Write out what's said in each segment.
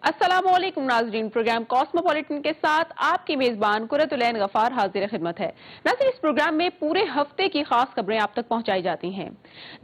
अस्सलामुअलैकुम नाज़रीन, programme cosmopolitan के साथ आपकी मेजबान कुरतुलैन गफार हाजिर खिदमत है। नाज़रीन, इस प्रोग्राम में पूरे हफ्ते की खास खबरें आप तक पहुंचाई जाती हैं।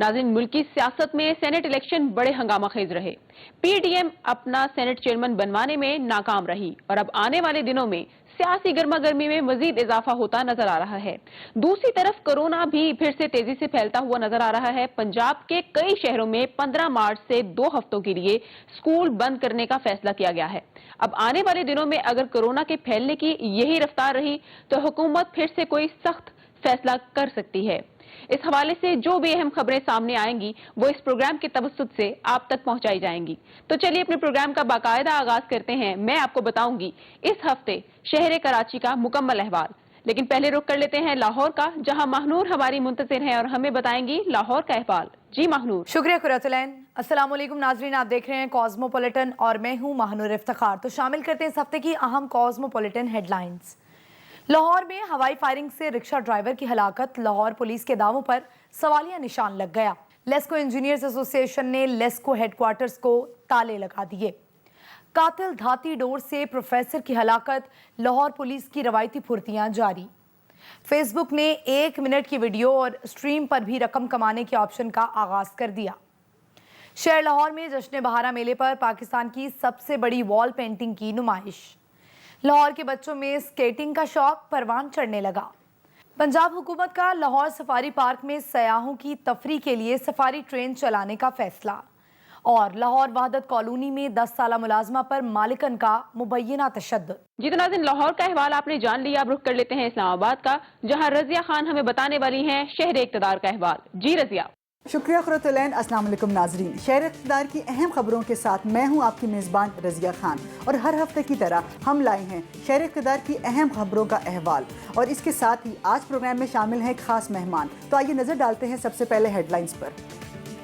नाज़रीन, मुल्की सियासत में सेनेट इलेक्शन बड़े हंगामा खेज रहे। पीडीएम अपना सेनेट चेयरमैन बनवाने में नाकाम रही और अब आने वाले दिनों में सियासी गर्मा गर्मी में मजीद इजाफा होता नजर आ रहा है। दूसरी तरफ कोरोना भी फिर से तेजी से फैलता हुआ नजर आ रहा है। पंजाब के कई शहरों में 15 मार्च से 2 हफ्तों के लिए स्कूल बंद करने का फैसला किया गया है। अब आने वाले दिनों में अगर कोरोना के फैलने की यही रफ्तार रही तो हुकूमत फिर से कोई सख्त फैसला कर सकती है। इस हवाले से जो भी अहम खबरें सामने आएंगी वो इस प्रोग्राम के तवस्सुत से आप तक पहुंचाई जाएंगी। तो चलिए अपने प्रोग्राम का बाकायदा आगाज करते हैं। मैं आपको बताऊंगी इस हफ्ते शहर कराची का मुकम्मल अहवाल, लेकिन पहले रुख कर लेते हैं लाहौर का, जहां महनूर हमारी मुंतजिर हैं और हमें बताएंगी लाहौर का अहवाल। जी महनूर। शुक्रिया कुरतुलैन। अस्सलाम वालेकुम नाजरीन, आप देख रहे हैं कॉस्मोपॉलिटन और मैं हूं महनूर इफ्तिखार। तो शामिल करते हैं इस हफ्ते की अहम कॉस्मोपॉलिटन हेडलाइंस। लाहौर में हवाई फायरिंग से रिक्शा ड्राइवर की हलाकत, लाहौर पुलिस के दावों पर सवालिया निशान लग गया। लेस्को इंजीनियर्स एसोसिएशन ने लेस्को हेडक्वार्टर्स को ताले लगा दिए। कातिल धाती डोर से प्रोफेसर की हलाकत, लाहौर पुलिस की रवायती फुर्तियां जारी। फेसबुक ने 1 मिनट की वीडियो और स्ट्रीम पर भी रकम कमाने के ऑप्शन का आगाज कर दिया। शहर लाहौर में जश्न बहारा मेले पर पाकिस्तान की सबसे बड़ी वॉल पेंटिंग की नुमाइश। लाहौर के बच्चों में स्केटिंग का शौक परवान चढ़ने लगा। पंजाब हुकूमत का लाहौर सफारी पार्क में सयाहों की तफरी के लिए सफारी ट्रेन चलाने का फैसला। और लाहौर वहदत कॉलोनी में 10 साला मुलाजमा पर मालिकन का मुबैना तशद्दुद। जी तो नाज़रीन, लाहौर का अहवाल आपने जान लिया। अब रुख कर लेते हैं इस्लामाबाद का, जहां रजिया खान हमें बताने वाली हैं शहर इक़्तिदार का अहवाल। जी रजिया। शुक्रिया कुरतुलैन। अस्सलाम वालेकुम नाजरीन, शहर इक़्तिदार की अहम खबरों के साथ मैं हूं आपकी मेज़बान रजिया खान और हर हफ्ते की तरह हम लाए हैं शहर इक़्तिदार की अहम खबरों का अहवाल और इसके साथ ही आज प्रोग्राम में शामिल हैं खास मेहमान। तो आइए नज़र डालते हैं सबसे पहले हेडलाइंस पर।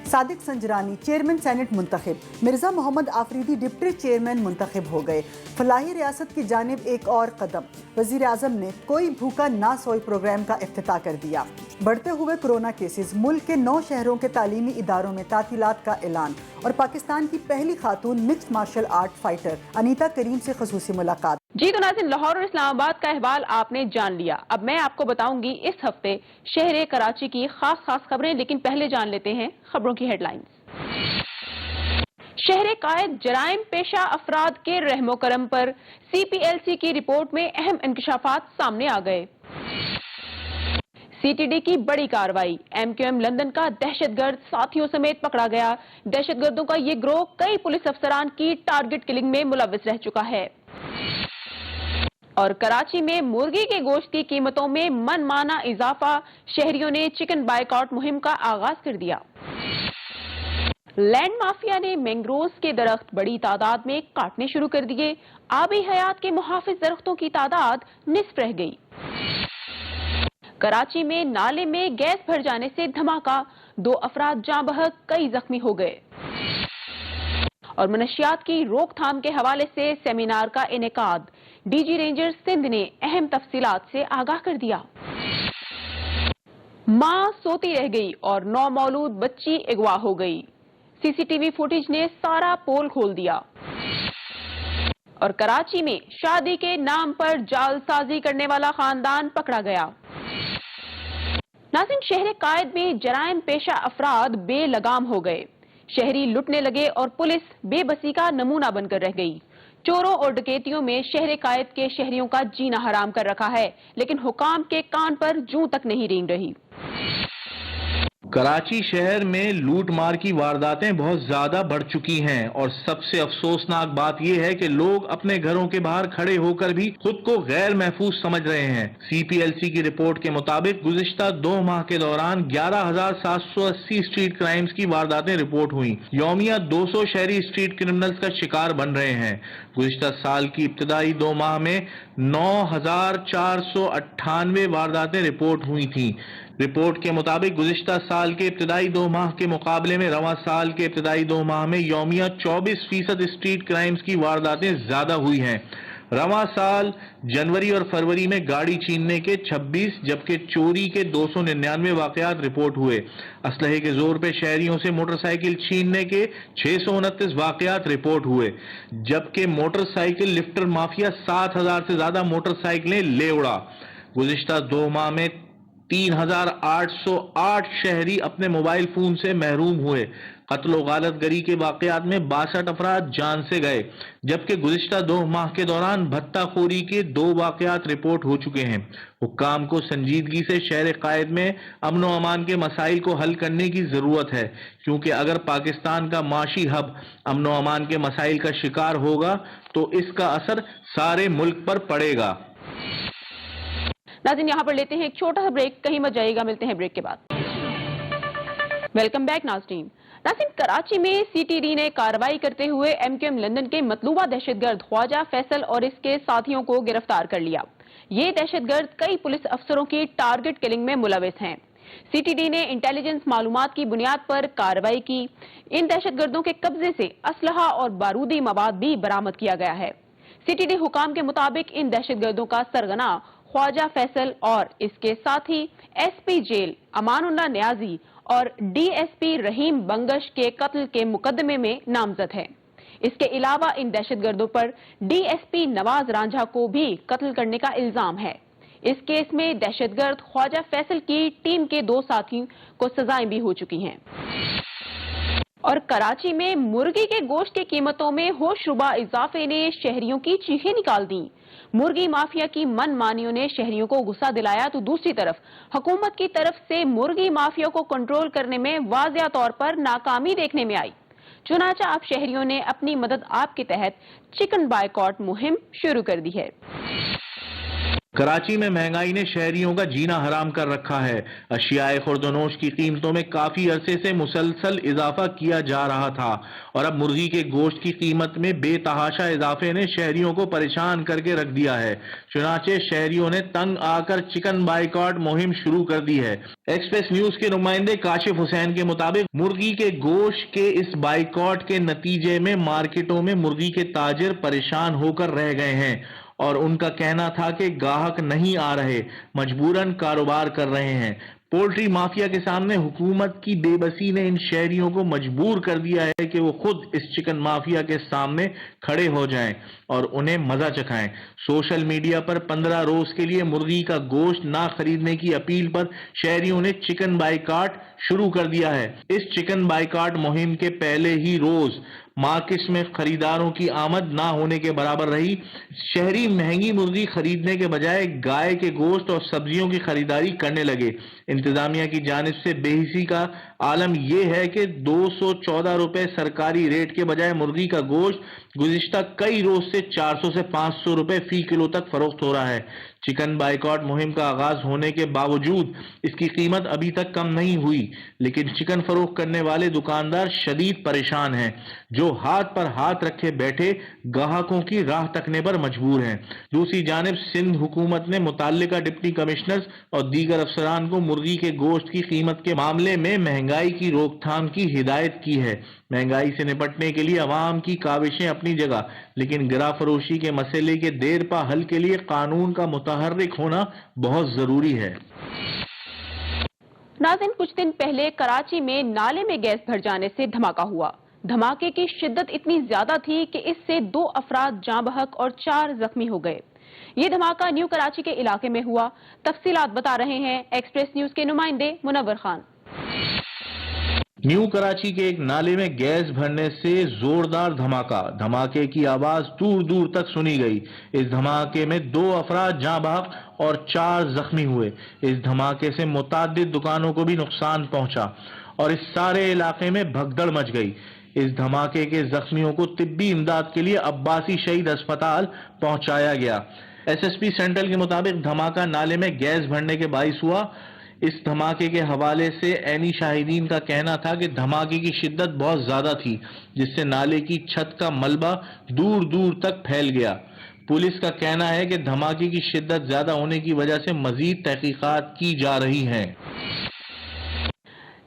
सादिक संजरानी चेयरमैन सेनेट मुंतखब, मिर्ज़ा मोहम्मद आफरीदी डिप्टी चेयरमैन मुंतखब हो गए। फलाही रियासत की जानिब एक और कदम, वज़ीर आज़म ने कोई भूखा ना सोए प्रोग्राम का इफ्तिताह कर दिया। बढ़ते हुए कोरोना केसेस, मुल्क के 9 शहरों के तालीमी इदारों में तातीलात का ऐलान और पाकिस्तान की पहली खातून mixed martial art fighter Anita Karim से खसूसी मुलाकात। जी तो नाज़रीन, लाहौर और इस्लामाबाद का अहवाल आपने जान लिया। अब मैं आपको बताऊंगी इस हफ्ते शहर कराची की खास खबरें, लेकिन पहले जान लेते हैं खबरों की हेडलाइंस। शहर कायद जराइम पेशा अफराद के रहमो करम पर CPLC की रिपोर्ट में अहम इंकशाफात सामने आ गए। CTD की बड़ी कार्रवाई, MQM लंदन का दहशतगर्द साथियों समेत पकड़ा गया। दहशतगर्दों का ये गिरोह कई पुलिस अफसरान की टारगेट किलिंग में मुलव्विस रह चुका है। और कराची में मुर्गी के गोश्त की कीमतों में मनमाना इजाफा, शहरियों ने चिकन बायकॉट मुहिम का आगाज कर दिया। लैंड माफिया ने मैंग्रोव्स के दरख्त बड़ी तादाद में काटने शुरू कर दिए। आबी हयात के मुहाफिज दरख्तों की तादाद निस्फ रह गई। कराची में नाले में गैस भर जाने से धमाका, 2 अफराद जाँ बहक, कई जख्मी हो गए। और मनशियात की रोकथाम के हवाले से सेमिनार का इनेकाद, DG रेंजर्स सिंध ने अहम तफसीलात से आगाह कर दिया। मां सोती रह गई और 9 मौलूद बच्ची अगवा हो गई। CCTV फुटेज ने सारा पोल खोल दिया। और कराची में शादी के नाम पर जालसाजी करने वाला खानदान पकड़ा गया। नाज़रीन, शहर कायद में जराइम पेशा अफराद बेलगाम हो गए। शहरी लुटने लगे और पुलिस बेबसी का नमूना बनकर रह गई। चोरों और डकैतियों में शहर कायद के शहरियों का जीना हराम कर रखा है, लेकिन हुकाम के कान पर जूं तक नहीं रेंग रही। कराची शहर में लूट मार की वारदातें बहुत ज्यादा बढ़ चुकी हैं और सबसे अफसोसनाक बात यह है कि लोग अपने घरों के बाहर खड़े होकर भी खुद को गैर महफूज समझ रहे हैं। CPLC की रिपोर्ट के मुताबिक गुज़िश्ता 2 माह के दौरान 11,780 स्ट्रीट क्राइम्स की वारदातें रिपोर्ट हुई। यौमिया 200 शहरी स्ट्रीट क्रिमिनल्स का शिकार बन रहे हैं। गुज़िश्ता साल की इब्तदाई 2 माह में 9,498 वारदातें रिपोर्ट हुई थी। रिपोर्ट के मुताबिक गुज़िश्ता साल के इब्तदाई 2 माह के मुकाबले में रवां साल के इब्तदाई 2 माह में यौमिया 24% स्ट्रीट क्राइम्स की वारदातें ज्यादा हुई हैं। रवां साल जनवरी और फरवरी में गाड़ी छीनने के 26 जबकि चोरी के 299 वाकयात रिपोर्ट हुए। असलहे के जोर पे शहरियों से मोटरसाइकिल छीनने के 629 वाकयात रिपोर्ट हुए, जबकि मोटरसाइकिल लिफ्टर माफिया 7,000 से ज्यादा मोटरसाइकिलें ले उड़ा। गुज़िश्ता 2 माह में 3,808 शहरी अपने मोबाइल फोन से महरूम हुए। कत्ल और गालत गरी के वाकयात में 62 अफराद जान से गए, जबकि गुज़िश्ता 2 माह के दौरान भत्ताखोरी के 2 वाकयात रिपोर्ट हो चुके हैं। हुक्काम को संजीदगी से शहर कायद में अमन व अमान के मसाइल को हल करने की जरूरत है, क्योंकि अगर पाकिस्तान का माशी हब अमन व अमान के मसाइल का शिकार होगा तो इसका असर सारे मुल्क पर पड़ेगा। नाज़रीन, यहाँ पर लेते हैं एक छोटा सा ब्रेक, कहीं मत जाइएगा, मिलते हैं ब्रेक के बाद। वेलकम बैक नाज़रीन। नाज़रीन, कराची में सीटीडी ने कार्रवाई करते हुए एमक्यूएम लंदन के मतलूबा दहशतगर्द ख्वाजा फैसल और इसके साथियों को गिरफ्तार कर लिया। ये दहशतगर्द कई पुलिस अफसरों की टारगेट किलिंग में मुलविस हैं। सीटीडी ने इंटेलिजेंस मालूमात की बुनियाद पर कार्रवाई की। इन दहशतगर्दों के कब्जे से असलहा और बारूदी मवाद भी बरामद किया गया है। सीटीडी हुकाम के मुताबिक इन दहशतगर्दों का सरगना ख्वाजा फैसल और इसके साथी एसपी जेल अमानुल्लाह नियाजी और डीएसपी रहीम बंगश के कत्ल के मुकदमे में नामजद है। इसके अलावा इन दहशतगर्दों पर डीएसपी नवाज रांझा को भी कत्ल करने का इल्जाम है। इस केस में दहशतगर्द ख्वाजा फैसल की टीम के 2 साथियों को सजाएं भी हो चुकी हैं। और कराची में मुर्गी के गोश्त की कीमतों में होशरुबा इजाफे ने शहरियों की चीखें निकाल दी। मुर्गी माफिया की मनमानियों ने शहरियों को गुस्सा दिलाया, तो दूसरी तरफ हुकूमत की तरफ से मुर्गी माफिया को कंट्रोल करने में वाज़िया तौर पर नाकामी देखने में आई। चुनांचे अब शहरियों ने अपनी मदद आप के तहत चिकन बायकॉट मुहिम शुरू कर दी है। कराची में महंगाई ने शहरियों का जीना हराम कर रखा है। अशियाए खुर्दनोश की कीमतों में काफी अरसे से मुसलसल इजाफा किया जा रहा था और अब मुर्गी के गोश्त की कीमत में बेतहाशा इजाफे ने शहरियों को परेशान करके रख दिया है। चुनांचे शहरियों ने तंग आकर चिकन बाइकॉट मुहिम शुरू कर दी है। एक्सप्रेस न्यूज के नुमाइंदे काशिफ हुसैन के मुताबिक मुर्गी के गोश्त के इस बाइकॉट के नतीजे में मार्केटों में मुर्गी के ताजिर परेशान होकर रह गए हैं और उनका कहना था कि गाहक नहीं आ रहे, मजबूरन कारोबार कर रहे हैं। पोल्ट्री माफिया के सामने हुकूमत की बेबसी ने इन शहरियों को मजबूर कर दिया है कि वो खुद इस चिकन माफिया के सामने खड़े हो जाएं और उन्हें मजा चखाएं। सोशल मीडिया पर 15 रोज के लिए मुर्गी का गोश्त ना खरीदने की अपील पर शहरियों ने चिकन बाइकाट शुरू कर दिया है। इस चिकन बाइकाट मुहिम के पहले ही रोज मार्केट में खरीदारों की आमद ना होने के बराबर रही। शहरी महंगी मुर्गी खरीदने के बजाय गाय के गोश्त और सब्जियों की खरीदारी करने लगे। इंतजामिया की जानिब से बेहिसी का आलम यह है कि 214 रुपए सरकारी रेट के बजाय मुर्गी का गोश्त गुज़िश्ता कई रोज से 400 से 500 रुपए फी किलो तक फरोख्त हो रहा है। चिकन बाइकॉट मुहिम का आगाज होने के बावजूद इसकी कीमत अभी तक कम नहीं हुई, लेकिन चिकन फरोख्त करने वाले दुकानदार शदीद परेशान हैं, जो हाथ पर हाथ रखे बैठे ग्राहकों की राह तकने पर मजबूर हैं। दूसरी जानिब सिंध हुकूमत ने मुताल्लिका डिप्टी कमिश्नर्स और दीगर अफसरान को मुर्गी के गोश्त की कीमत के मामले में महंगाई की रोकथाम की हिदायत की है। महंगाई से निपटने के लिए अवाम की काविशें अपनी जगह, लेकिन गिरा फरोशी के मसले के देरपा हल के लिए कानून का मुतहर्रिक होना बहुत जरूरी है। नाज़रीन, कुछ दिन पहले कराची में नाले में गैस भर जाने से धमाका हुआ। धमाके की शिद्दत इतनी ज्यादा थी कि इससे 2 अफराद जाँ बहक और 4 जख्मी हो गए। ये धमाका न्यू कराची के इलाके में हुआ। तफसीलात बता रहे हैं एक्सप्रेस न्यूज के नुमाइंदे मुनव्वर खान। न्यू कराची के एक नाले में गैस भरने से जोरदार धमाका। धमाके की आवाज दूर दूर तक सुनी गई। इस धमाके में 2 अफराद जाँ बहक और 4 जख्मी हुए। इस धमाके से मुताद्दिद दुकानों को भी नुकसान पहुंचा और इस सारे इलाके में भगदड़ मच गई। इस धमाके के जख्मियों को तिब्बी इमदाद के लिए अब्बासी शहीद अस्पताल पहुंचाया गया। एसएसपी सेंट्रल के मुताबिक धमाका नाले में गैस भरने के बाइस हुआ। इस धमाके के हवाले से ऐनी शाहिदीन का कहना था कि धमाके की शिद्दत बहुत ज्यादा थी, जिससे नाले की छत का मलबा दूर दूर तक फैल गया। पुलिस का कहना है कि धमाके की शिद्दत ज्यादा होने की वजह से मजीद तहकीकात की जा रही हैं।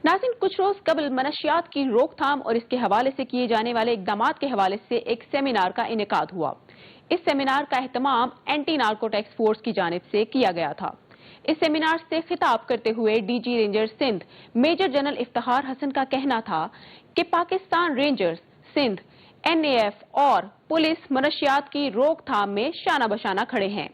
नाज़रीन, कुछ रोज कबल मनशियात की रोकथाम और इसके हवाले से किए जाने वाले इकदामात के हवाले से एक सेमिनार का इनेकाद हुआ। इस सेमिनार का एहतमाम एंटी नार्को टैक्स फोर्स की जानिब से किया गया था। इस सेमिनार से खिताब करते हुए DG Rangers Sindh Major General Iftikhar Hasan का कहना था कि पाकिस्तान रेंजर्स सिंध, एनएएफ और पुलिस मनशियात की रोकथाम में शाना बशाना खड़े हैं।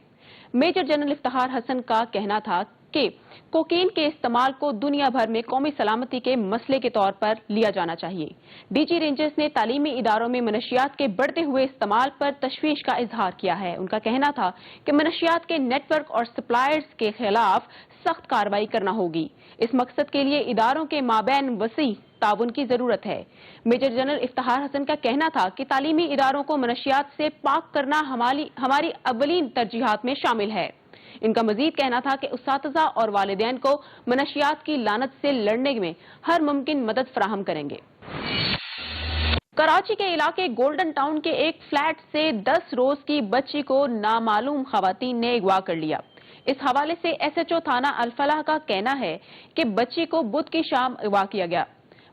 मेजर जनरल इफ्तिखार हसन का कहना था कि कोकीन के इस्तेमाल को दुनिया भर में कौमी सलामती के मसले के तौर पर लिया जाना चाहिए। डीजी रेंजर्स ने तालीमी इदारों में मनशियात के बढ़ते हुए इस्तेमाल पर तशवीश का इजहार किया है। उनका कहना था कि मनशियात के नेटवर्क और सप्लायर्स के खिलाफ सख्त कार्रवाई करना होगी। इस मकसद के लिए इदारों के माबैन वसी ताउन की जरूरत है। मेजर जनरल इफ्तिखार हसन का कहना था कि तालीमी इदारों को मनशियात से पाक करना हमारी अव्वलीन तरजीहात में शामिल है। इनका मजीद कहना था कि उस्ताज़ा और वालिदैन को मनशियात की लानत से लड़ने में हर मुमकिन मदद फराहम करेंगे। कराची के इलाके गोल्डन टाउन के एक फ्लैट से 10 रोज की बच्ची को नामालूम खवातीन ने अगवा कर लिया। इस हवाले से एसएचओ थाना अल-फलाह का कहना है कि बच्ची को बुध की शाम अगवा किया गया।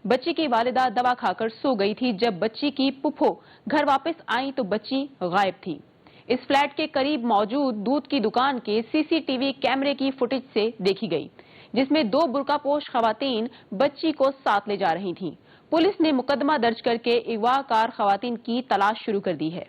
बच्ची की वालिदा दवा खाकर सो गई थी। जब बच्ची की पुप्पो घर वापस आई तो बच्ची गायब थी। इस फ्लैट के करीब मौजूद दूध की दुकान के सीसीटीवी कैमरे की फुटेज से देखी गई, जिसमें 2 बुर्कापोश खवातीन बच्ची को साथ ले जा रही थीं। पुलिस ने मुकदमा दर्ज करके अगवाकार खवातीन की तलाश शुरू कर दी है।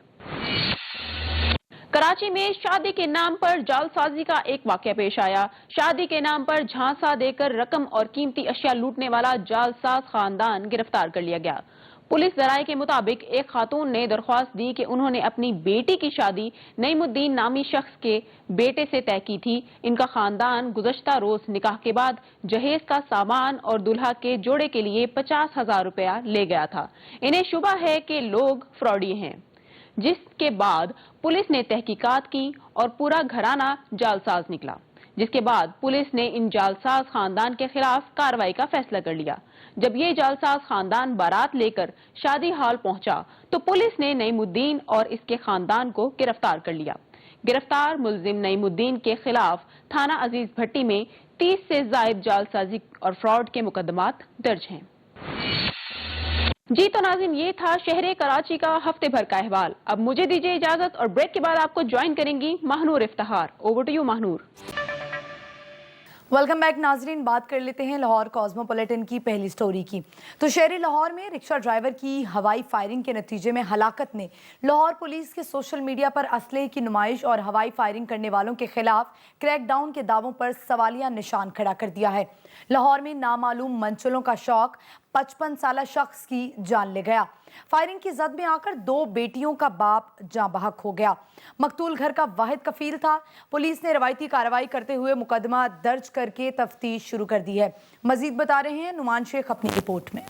कराची में शादी के नाम पर जालसाजी का एक वाकया पेश आया। शादी के नाम पर झांसा देकर रकम और कीमती अशिया लूटने वाला जालसाज खानदान गिरफ्तार कर लिया गया। पुलिस जराये के मुताबिक एक खातून ने दरख्वास्त दी कि उन्होंने अपनी बेटी की शादी नईमुद्दीन नामी शख्स के बेटे से तय की थी। इनका खानदान गुज़श्ता रोज निकाह के बाद जहेज का सामान और दुल्हा के जोड़े के लिए 50,000 रुपया ले गया था। इन्हें शुबा है कि लोग फ्रॉडी हैं, जिसके बाद पुलिस ने तहकीकात की और पूरा घराना जालसाज निकला। जिसके बाद पुलिस ने इन जालसाज खानदान के खिलाफ कार्रवाई का फैसला कर लिया। जब ये जालसाज खानदान बारात लेकर शादी हाल पहुंचा तो पुलिस ने नईमुद्दीन और इसके खानदान को गिरफ्तार कर लिया। गिरफ्तार मुलजिम नईमुद्दीन के खिलाफ थाना अजीज भट्टी में 30 से जायद जालसाजी और फ्रॉड के मुकदमात दर्ज हैं। जी तो नाज़रीन, ये था शहरे कराची का हफ्ते भर का अहवाल। अब मुझे दीजिए इजाजत और ब्रेक के बाद आपको ज्वाइन करेंगी Mahnoor Iftikhar. Over to you Mahnoor. Welcome back नाजरीन। बात कर लेते हैं लाहौर कॉस्मोपॉलिटन की पहली स्टोरी की। तो शहर लाहौर में रिक्शा ड्राइवर की हवाई फायरिंग के नतीजे में हलाकत ने लाहौर पुलिस के सोशल मीडिया पर असलहे की नुमाइश और हवाई फायरिंग करने वालों के खिलाफ क्रैकडाउन के दावों पर सवालिया निशान खड़ा कर दिया है। लाहौर में नामालूम मंचलों का शौक 55 साला शख्स की जान ले गया। फायरिंग की जद में आकर 2 बेटियों का बाप जाँ बहक हो गया। मकतूल घर का वाहिद कफील था। पुलिस ने रवायती कार्रवाई करते हुए मुकदमा दर्ज करके तफ्तीश शुरू कर दी है। मजीद बता रहे हैं नुमान शेख अपनी रिपोर्ट में।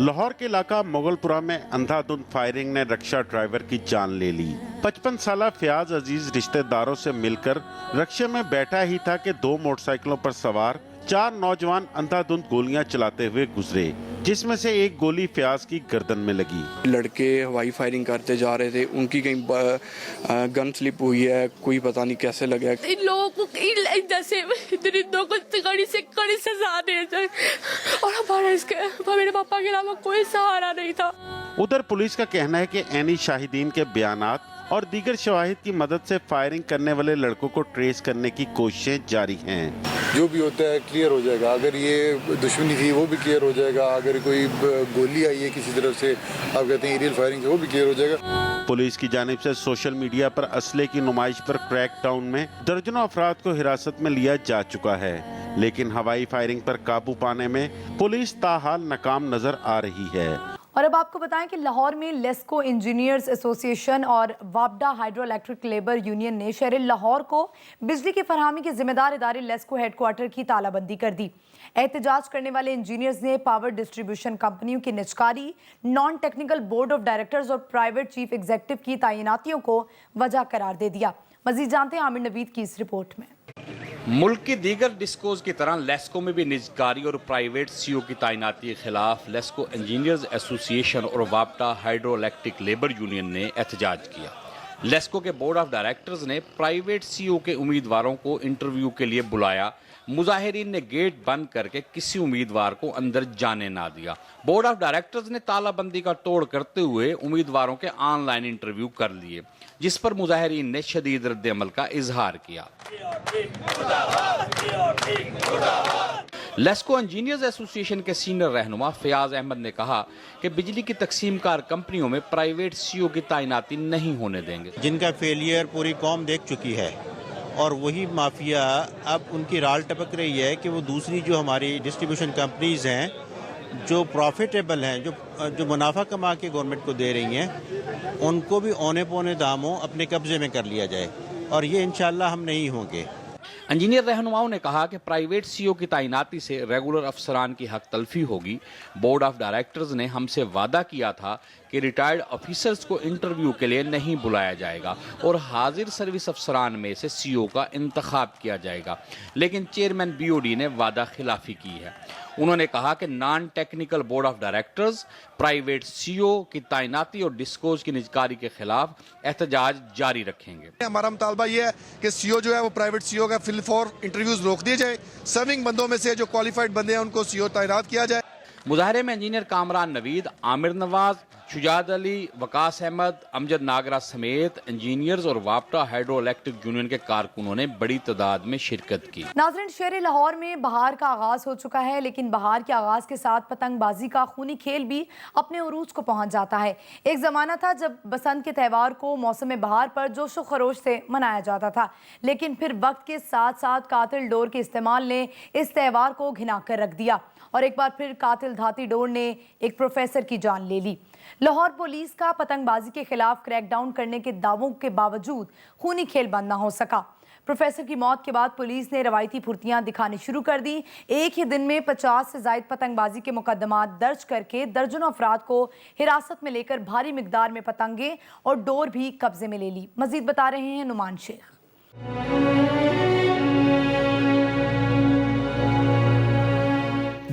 लाहौर के इलाका मुगलपुरा में अंधाधुंध फायरिंग ने रिक्शा ड्राइवर की जान ले ली। 55 साला फयाज अजीज रिश्तेदारों से मिलकर रिक्शे में बैठा ही था कि 2 मोटरसाइकिलों पर सवार 4 नौजवान अंधाधुंध गोलियां चलाते हुए गुजरे, जिसमें से एक गोली फयाज की गर्दन में लगी। लड़के हवाई फायरिंग करते जा रहे थे, उनकी कहीं गन स्लिप हुई है, कोई पता नहीं कैसे लगा। इन लोगों को दरिंदों को कड़ी से कड़ी सजा दे जाए और हमारा मेरे पापा के अलावा कोई सहारा नहीं था। उधर पुलिस का कहना है कि ऐनी शाहिदीन के बयानात और दीगर शवाहिद की मदद से फायरिंग करने वाले लड़कों को ट्रेस करने की कोशिशें जारी हैं। जो भी होता है क्लियर हो जाएगा। अगर ये दुश्मनी थी वो भी क्लियर हो जाएगा। अगर कोई गोली आई है किसी तरफ से, आप कहते हैं एरियल फायरिंग से, वो भी क्लियर हो जाएगा। पुलिस की जानिब से सोशल मीडिया पर असले की नुमाइश पर क्रैकडाउन में दर्जनों अफराद को हिरासत में लिया जा चुका है, लेकिन हवाई फायरिंग पर काबू पाने में पुलिस ताहाल नाकाम नजर आ रही है। और अब आपको बताएं कि लाहौर में लेस्को इंजीनियर्स एसोसिएशन और वापडा हाइड्रो इलेक्ट्रिक लेबर यूनियन ने शहर लाहौर को बिजली की फरहमी के जिम्मेदार इदारे लेस्को हेडक्वार्टर की तालाबंदी कर दी। एहतजाज करने वाले इंजीनियर्स ने पावर डिस्ट्रीब्यूशन कंपनियों की निजकारी, non technical board of directors और प्राइवेट चीफ एग्जीक्यूटिव की तैनातियों को वजह करार दे दिया। मजीद जानते हैं आमिर नवीद की इस रिपोर्ट में। मुल्क की दीगर डिस्कोज की तरह लेस्को में भी निजकारी और प्राइवेट सीओ की तैनाती के खिलाफ लेस्को इंजीनियर्स एसोसिएशन और वापडा हाइड्रो इलेक्ट्रिक लेबर यूनियन ने एहतजाज किया। लेस्को के बोर्ड ऑफ डायरेक्टर्स ने प्राइवेट सीईओ के उम्मीदवारों को इंटरव्यू के लिए बुलाया। मुजाहिरीन ने गेट बंद करके किसी उम्मीदवार को अंदर जाने ना दिया। बोर्ड ऑफ डायरेक्टर्स ने तालाबंदी का तोड़ करते हुए उम्मीदवारों के ऑनलाइन इंटरव्यू कर लिए, जिस पर मुजाहिरीन ने शदीद रद्द-ए-अमल का इजहार किया। लेस्को इंजीनियर्स एसोसिएशन के सीनियर रहनुमा फयाज अहमद ने कहा कि बिजली की तकसीमकार कंपनियों में प्राइवेट सीईओ की तैनाती नहीं होने देंगे। जिनका फेलियर पूरी कौम देख चुकी है और वही माफिया अब उनकी राल टपक रही है कि वो दूसरी जो हमारी डिस्ट्रीब्यूशन कंपनीज हैं जो प्रॉफिटेबल हैं, जो मुनाफा कमा के गवर्नमेंट को दे रही हैं, उनको भी औने पौने दामों अपने कब्जे में कर लिया जाए, और ये इंशाल्लाह हम नहीं होंगे। इंजीनियर रहनुमाओं ने कहा कि प्राइवेट सीईओ की तैनाती से रेगुलर अफसरान की हक तलफी होगी। बोर्ड ऑफ डायरेक्टर्स ने हमसे वादा किया था कि रिटायर्ड ऑफिसर्स को इंटरव्यू के लिए नहीं बुलाया जाएगा और हाजिर सर्विस अफसरान में से सीईओ का इंतखाब किया जाएगा, लेकिन चेयरमैन बीओडी ने वादा खिलाफी की है। उन्होंने कहा कि non technical board of directors private CEO की तैनाती और डिस्कोज की निजकारी के खिलाफ एहतजाज जारी रखेंगे। हमारा मुतालबा ये है कि सीईओ जो है वो प्राइवेट सीईओ का फिल फॉर इंटरव्यूज रोक दिए जाए, सर्विंग बंदों में से जो क्वालिफाइड बंदे हैं उनको सीईओ तैनात किया जाए। मुजाहरे में इंजीनियर कामरान नवीद, आमिर नवाज, शुजात अली, वकास अहमद, अमजद नागरा समेत इंजीनियर्स और वापटा हाइड्रो इलेक्ट्रिक यूनियन के कारकुनों ने बड़ी तादाद में शिरकत की। नाज़रीन, शहर लाहौर में बहार का आगाज हो चुका है, लेकिन बहार के आगाज के साथ पतंगबाजी का खूनी खेल भी अपने उरूज को पहुंच जाता है। एक जमाना था जब बसंत के त्यौहार को मौसम बहार पर जोशो खरोश से मनाया जाता था, लेकिन फिर वक्त के साथ साथ कातिल डोर के इस्तेमाल ने इस त्यौहार को घिना कर रख दिया और एक बार फिर कातिल धाती डोर ने एक प्रोफेसर की जान ले ली। लाहौर पुलिस का पतंगबाजी के खिलाफ क्रैकडाउन करने के दावों के बावजूद खूनी खेल बंद न हो सका। प्रोफेसर की मौत के बाद पुलिस ने रवायती फुर्तियां दिखानी शुरू कर दी। एक ही दिन में 50 से ज्यादा पतंगबाजी के मुकदमात दर्ज करके दर्जनों अफराद को हिरासत में लेकर भारी मिकदार में पतंगे और डोर भी कब्जे में ले ली। मजीद बता रहे हैं नुमान शेख।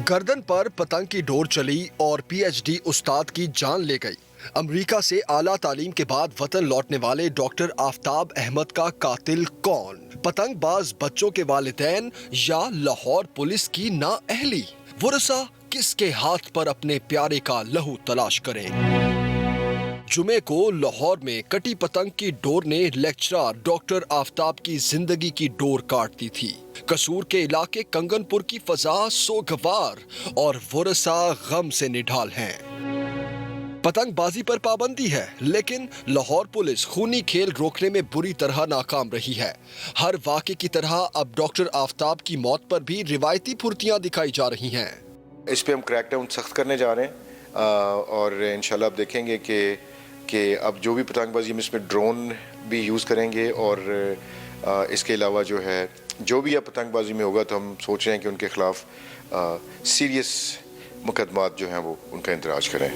गर्दन पर पतंग की डोर चली और पीएचडी उस्ताद की जान ले गई। अमेरिका से आला तालीम के बाद वतन लौटने वाले डॉक्टर आफ्ताब अहमद का कातिल कौन? पतंगबाज बच्चों के वालिदैन या लाहौर पुलिस की नाअहली? वरसा किसके हाथ पर अपने प्यारे का लहू तलाश करें? जुमे को लाहौर में कटी पतंग की डोर ने लेक्चरर डॉक्टर आफ्ताब की जिंदगी की डोर काट दी थी। कसूर के इलाके कंगनपुर की फजा सोगवार और वरसा गम से निढाल हैं। पतंगबाजी पर पाबंदी है, लेकिन लाहौर पुलिस खूनी खेल रोकने में बुरी तरह नाकाम रही है। हर वाक़े की तरह अब डॉक्टर आफ्ताब की मौत पर भी रिवायती फुर्तियां दिखाई जा रही हैं। इस पे हम क्रैकडाउन सख्त करने जा रहे हैं और इंशाल्लाह आप देखेंगे कि अब जो भी पतंगबाजी हम इसमें ड्रोन भी यूज़ करेंगे और इसके अलावा जो है जो भी अब पतंगबाजी में होगा तो हम सोच रहे हैं कि उनके खिलाफ सीरियस मुकदमात जो हैं वो उनका इंतराज करें।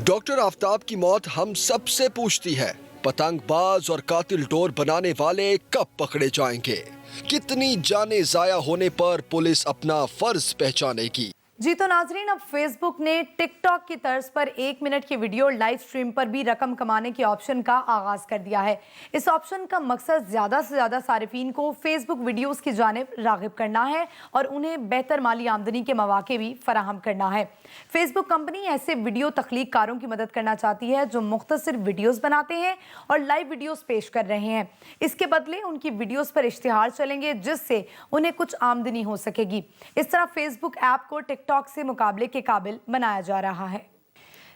डॉक्टर आफ्ताब की मौत हम सबसे पूछती है, पतंगबाज और कातिल डोर बनाने वाले कब पकड़े जाएंगे? कितनी जाने जाया होने पर पुलिस अपना फर्ज पहचानेगी? जी तो नाजरीन, अब फेसबुक ने टिकटॉक की तर्ज पर 1 मिनट की वीडियो लाइव स्ट्रीम पर भी रकम कमाने के ऑप्शन का आगाज कर दिया है। इस ऑप्शन का मकसद ज्यादा से ज्यादा सारिफीन को फेसबुक वीडियोस की जानिब रागिब करना है और उन्हें बेहतर माली आमदनी के मौके भी फराहम करना है। फेसबुक कंपनी ऐसे वीडियो तख्लीक कारों की मदद करना चाहती है जो मुख्तसर वीडियोस बनाते हैं और लाइव वीडियोस पेश कर रहे हैं। इसके बदले उनकी वीडियोस पर इश्तिहार चलेंगे जिससे उन्हें कुछ आमदनी हो सकेगी। इस तरह फेसबुक ऐप को टिकटॉक से मुकाबले के काबिल बनाया जा रहा है।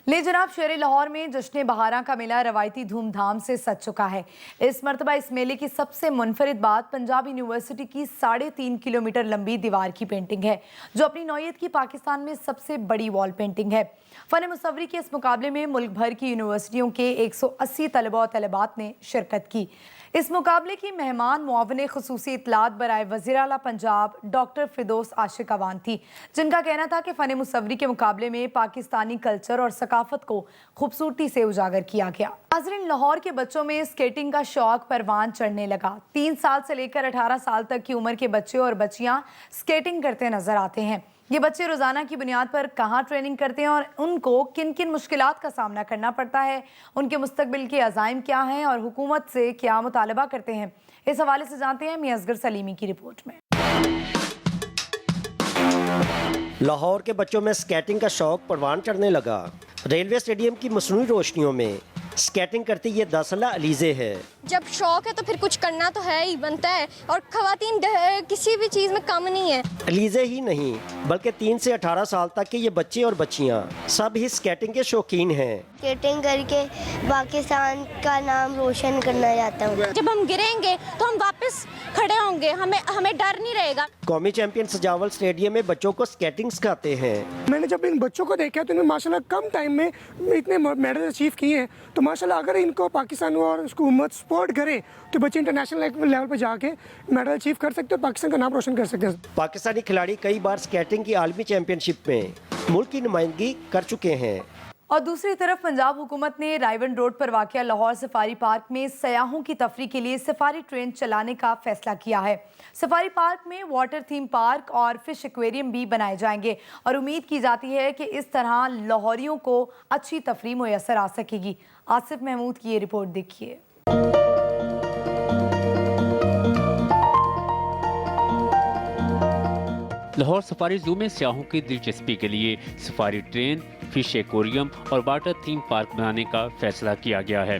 ले जनाब, शहर लाहौर में जश्न बहारा का मेला रवायती धूमधाम से सज चुका है। इस मरतबा इस मेले की सबसे मुनफरिद बात पंजाब यूनिवर्सिटी की 3.5 किलोमीटर लंबी दीवार की पेंटिंग है, जो अपनी नौयत की पाकिस्तान में सबसे बड़ी वॉल पेंटिंग है। फन मुसव्वरी के इस मुकाबले में मुल्क भर की यूनिवर्सिटियों के 180 तलबा और तलबात ने शिरकत की। इस मुकाबले की मेहमान मुआविन खुसूसी इतलात बराए वज़ीर आला पंजाब डॉक्टर फिरदौस आशिक अवान थी, जिनका कहना था कि फ़न मुसव्वरी के मुकाबले में पाकिस्तानी कल्चर और सकाफत को खूबसूरती से उजागर किया गया। नाज़रीन, लाहौर के बच्चों में स्केटिंग का शौक परवान चढ़ने लगा। 3 साल से लेकर 18 साल तक की उम्र के बच्चे और बच्चियां स्केटिंग करते नजर आते हैं। یہ بچے روزانہ کی بنیاد پر کہاں ٹریننگ کرتے ہیں اور ان کو کن کن مشکلات کا سامنا کرنا پڑتا ہے، ان کے مستقبل کے عزائم کیا ہیں اور حکومت سے کیا مطالبہ کرتے ہیں، اس حوالے سے جانتے ہیں میاں اصغر سلیمی کی رپورٹ میں۔ لاہور کے بچوں میں سکیٹنگ کا شوق پروان چڑھنے لگا۔ ریلوے اسٹیڈیم کی مصنوعی روشنیوں میں سکیٹنگ کرتی یہ 10 سالہ علیزے ہے۔ جب شوق ہے تو پھر کچھ کرنا تو ہے ہی، بنتا ہے، اور خواتین کسی بھی چیز میں کم نہیں ہے۔ علیزے ہی نہیں بلکہ 3 سے 18 سال تک کے یہ بچے اور بچیاں سب ہی سکیٹنگ کے شوقین ہیں۔ سکیٹنگ کر کے پاکستان کا نام روشن کرنا چاہتا ہوں۔ جب ہم گریں گے تو ہم واپس کھڑے ہوں گے، ہمیں ڈر نہیں رہے گا۔ قومی چیمپئن سجاول اسٹیڈیم میں بچوں کو سکیٹنگ سکھاتے ہیں۔ میں نے جب ان بچوں کو دیکھا تو انہوں نے ماشاءاللہ کم ٹائم میں اتنے میڈل اچیو کیے ہیں، تو ماشاءاللہ اگر ان کو پاکستان اور حکومت سپورٹ کرے تو بچے انٹرنیشنل لیول پہ جا کے میڈل اچیو کر سکتے ہیں اور پاکستان کا نام روشن کر سکتے ہیں۔ پاکستانی کھلاڑی کئی بار سکیٹنگ کی عالمی چیمپئن شپ میں ملک کی نمائندگی کر چکے ہیں۔ اور دوسری طرف پنجاب حکومت نے رائیون روڈ پر واقع لاہور سفاری پارک میں سیاحوں کی تفریح کے لیے سفاری ٹرین چلانے کا فیصلہ کیا ہے۔ سفاری پارک میں واٹر تھیم پارک اور فش ایکویریم بھی بنائے جائیں گے اور امید کی جاتی ہے کہ اس طرح لاہوریوں کو اچھی تفریح میسر آ سکے گی۔ آصف محمود کی یہ رپورٹ دیکھیے۔ لاہور سفاری زو میں سیاحوں کی دلچسپی کے لیے سفاری ٹرین، فش ایکویریم اور واٹر تھیم پارک بنانے کا فیصلہ کیا گیا ہے۔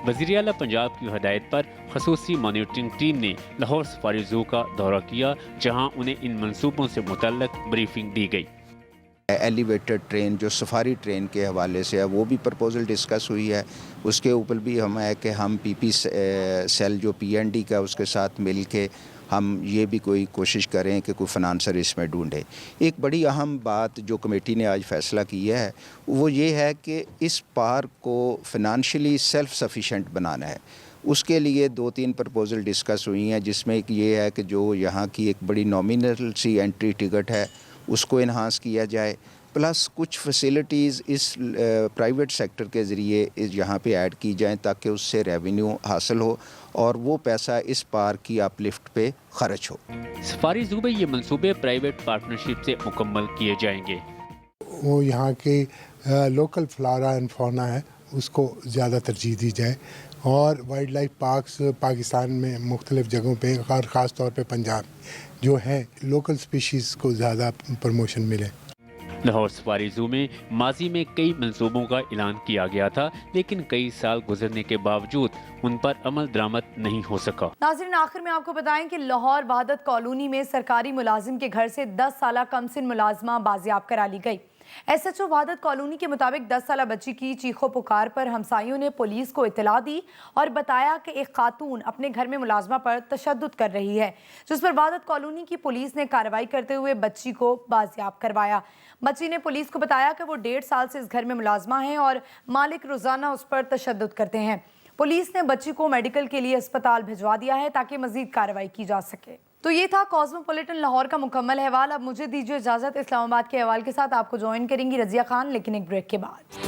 وزیر اعلیٰ پنجاب کی ہدایت پر خصوصی مانیٹرنگ ٹیم نے لاہور سفاری زو کا دورہ کیا، جہاں انہیں ان منصوبوں سے متعلق بریفنگ دی گئی۔ ایلیویٹر ٹرین جو سفاری ٹرین کے حوالے سے ہے وہ بھی پرپوزل ڈسکس ہوئی ہے، اس کے اوپر بھی ہم ہے کہ ہم پی پی سیل جو پی این ڈی کا اس کے ساتھ مل کے ہم یہ بھی کوئی کوشش کریں کہ کوئی فنانسر اس میں ڈھونڈے۔ ایک بڑی اہم بات جو کمیٹی نے آج فیصلہ کیا ہے وہ یہ ہے کہ اس پارک کو فنانشلی سیلف سفیشینٹ بنانا ہے۔ اس کے لیے 2-3 پرپوزل ڈسکس ہوئی ہیں، جس میں ایک یہ ہے کہ جو یہاں کی ایک بڑی نامینل سی انٹری ٹکٹ ہے اس کو انہانس کیا جائے، پلس کچھ فیسلٹیز اس پرائیویٹ سیکٹر کے ذریعے یہاں پہ ایڈ کی جائیں تاکہ اس سے ریونیو حاصل ہو اور وہ پیسہ اس پارک کی اپ لفٹ پہ خرچ ہو۔ سفاری زو میں یہ منصوبے پرائیویٹ پارٹنرشپ سے مکمل کیے جائیں گے۔ وہ یہاں کی لوکل فلارا اینڈ فونا ہے اس کو زیادہ ترجیح دی جائے، اور وائلڈ لائف پارکس پاکستان میں مختلف جگہوں پہ اور خاص طور پہ پنجاب جو ہے لوکل سپیشیز کو زیادہ پروموشن ملے۔ لاہور سفاری زو میں ماضی میں کئی منصوبوں کا اعلان کیا گیا تھا، لیکن کئی سال گزرنے کے باوجود ان پر عمل درآمد نہیں ہو سکا۔ ناظرین، آخر میں آپ کو بتائیں کہ لاہور وحدت کالونی میں سرکاری ملازم کے گھر سے 10 سالہ کم سن ملازمہ بازیاب کرا لی گئی۔ ایس ایچ او وحدت کالونی کے مطابق 10 سالہ بچی کی چیخو پکار پر ہمسائیوں نے پولیس کو اطلاع دی اور بتایا کہ ایک خاتون اپنے گھر میں ملازمہ پر تشدد کر رہی ہے، جس پر وحدت کالونی کی پولیس نے کارروائی کرتے ہوئے بچی کو بازیاب کروایا۔ بچی نے پولیس کو بتایا کہ وہ 1.5 سال سے اس گھر میں ملازمہ ہیں اور مالک روزانہ اس پر تشدد کرتے ہیں۔ پولیس نے بچی کو میڈیکل کے لیے اسپتال بھجوا دیا ہے تاکہ مزید کارروائی کی جا سکے۔ تو یہ تھا کاسموپولیٹن لاہور کا مکمل احوال۔ اب مجھے دیجیے اجازت، اسلام آباد کے احوال کے ساتھ آپ کو جوائن کریں گی رضیہ خان، لیکن ایک بریک کے بعد۔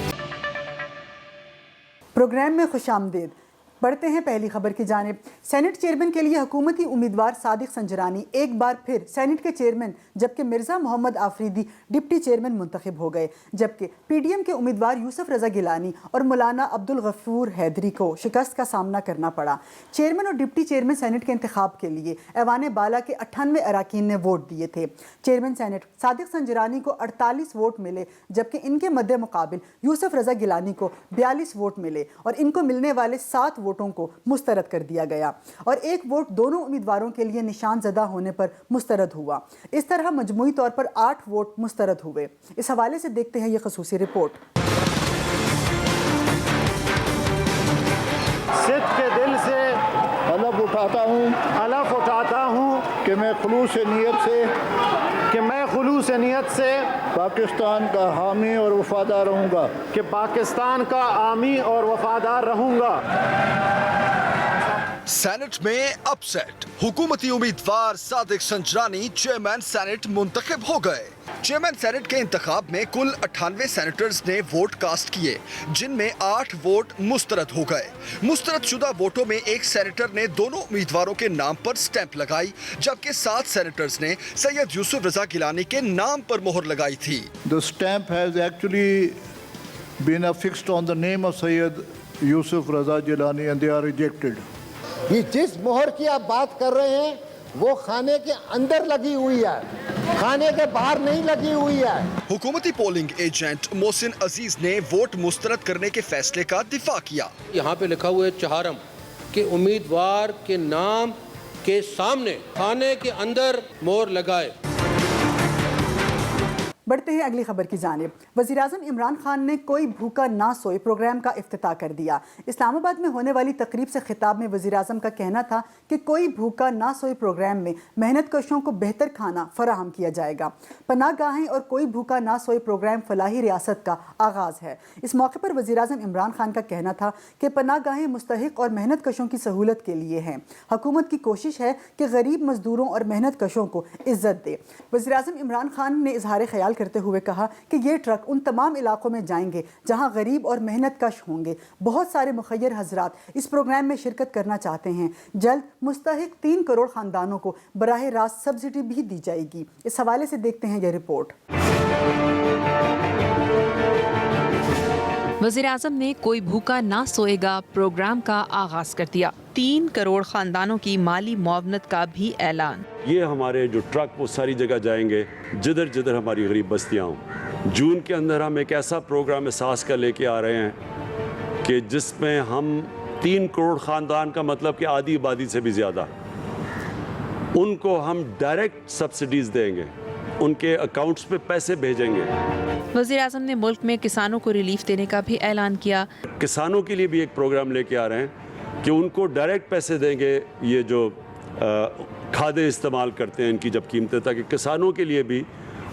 پروگرام میں خوش آمدید۔ بڑھتے ہیں پہلی خبر کی جانب۔ سینٹ چیئرمین کے لیے حکومتی امیدوار صادق سنجرانی ایک بار پھر سینٹ کے چیئرمین جبکہ مرزا محمد آفریدی ڈپٹی چیئرمین منتخب ہو گئے، جبکہ پی ڈی ایم کے امیدوار یوسف رضا گیلانی اور مولانا عبدالغفور حیدری کو شکست کا سامنا کرنا پڑا۔ چیئرمین اور ڈپٹی چیئرمین سینٹ کے انتخاب کے لیے ایوان بالا کے 98 اراکین نے ووٹ دیے تھے۔ چیئرمین سینٹ صادق سنجرانی کو 48 ووٹ ملے، جبکہ ان کے مد مقابل یوسف رضا گیلانی کو 42 ووٹ ملے اور ان کو ملنے والے 7 ووٹوں کو مسترد کر دیا گیا اور 1 ووٹ دونوں امیدواروں کے لیے نشان زدہ ہونے پر مسترد ہوا۔ اس طرح مجموعی طور پر 8 ووٹ مسترد ہوئے۔ اس حوالے سے دیکھتے ہیں یہ خصوصی رپورٹ۔ صدق کے دل سے حلف اٹھاتا ہوں کہ میں خلوص نیت سے پاکستان کا حامی اور وفادار رہوں گا، सैनेट में अपसेट, हुकूमती उम्मीदवार सादिक संजरानी चेयरमैन सैनेट मुंतखब हो गए। चेयरमैन सैनेट के इंतखाब में कुल 98 सैनेटर्स ने वोट कास्ट किए, जिनमें 8 वोट मुस्तरद हो गए। मुस्तरद शुदा वोटों में एक सैनेटर ने दोनों उम्मीदवारों के नाम पर स्टैंप लगाई, जबकि 7 सैनेटर्स ने सैयद यूसुफ रजा गिलानी के नाम पर मोहर लगाई थी। The stamp has actually been affixed on the name of Sayyid Yusuf Raza Gilani and they are rejected. ये जिस मोहर की आप बात कर रहे हैं वो खाने के अंदर लगी हुई है, खाने के बाहर नहीं लगी हुई है। हुकूमती पोलिंग एजेंट मोहसिन अजीज ने वोट मुस्तरद करने के फैसले का दिफा किया। यहाँ पे लिखा हुआ है चहारम के उम्मीदवार के नाम के सामने खाने के अंदर मोहर लगाए। बढ़ते हैं अगली खबर की जानिब। वज़ीर-ए-आज़म इमरान खान ने कोई भूखा ना सोए प्रोग्राम का इफ्तिताह कर दिया। इस्लामाबाद में होने वाली तकरीब से खिताब में वज़ीर-ए-आज़म का कहना था कि कोई भूखा ना सोए प्रोग्राम में मेहनत कशों को बेहतर खाना फराहम किया जाएगा। पनाह गाहें और कोई भूखा ना सोए प्रोग्राम फलाही रियासत का आगाज़ है। इस मौके पर वज़ीर-ए-आज़म इमरान खान का कहना था कि पनाह गाहें मुस्तहिक और मेहनत कशों की सहूलत के लिए हैं। हुकूमत की कोशिश है कि गरीब मजदूरों और मेहनत कशों को इज्जत दे। वज़ीर-ए-आज़म इमरान खान ने इजहार ख्याल करते हुए कहा कि ये ट्रक उन तमाम इलाकों में जाएंगे जहां गरीब और मेहनत कश होंगे। बहुत सारे मुखय्यर हजरात इस प्रोग्राम में शिरकत करना चाहते हैं। जल्द मुस्तहिक 3 करोड़ खानदानों को बराह रास्त सब्सिडी भी दी जाएगी। इस हवाले से देखते हैं ये रिपोर्ट। वज़ीर-ए-आज़म ने कोई भूखा ना सोएगा प्रोग्राम का आगाज कर दिया। 3 करोड़ खानदानों की माली मुआवनत का भी ऐलान। ये हमारे जो ट्रक वो सारी जगह जाएंगे जिधर जिधर हमारी गरीब बस्तियाँ हों। जून के अंदर हम एक ऐसा प्रोग्राम एहसास का लेके आ रहे हैं कि जिसमें हम 3 करोड़ ख़ानदान का मतलब कि आधी आबादी से भी ज़्यादा उनको हम डायरेक्ट सब्सिडीज़ देंगे, उनके अकाउंट्स पे पैसे भेजेंगे। वज़ीर-ए-आज़म ने मुल्क में किसानों को रिलीफ देने का भी ऐलान किया। किसानों के लिए भी एक प्रोग्राम लेके आ रहे हैं कि उनको डायरेक्ट पैसे देंगे, ये जो खादें इस्तेमाल करते हैं इनकी जब कीमतें, ताकि किसानों के लिए भी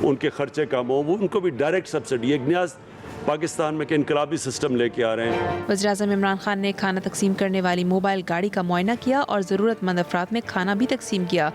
उनके खर्चे कम हो, उनको भी डायरेक्ट सब्सिडी। एक नया पाकिस्तान में इनकलाबी सिस्टम लेके आ रहे हैं। वज़ीर-ए-आज़म इमरान खान ने खाना तकसीम करने वाली मोबाइल गाड़ी का मुआयना किया और ज़रूरतमंद अफराद में खाना भी तकसीम किया।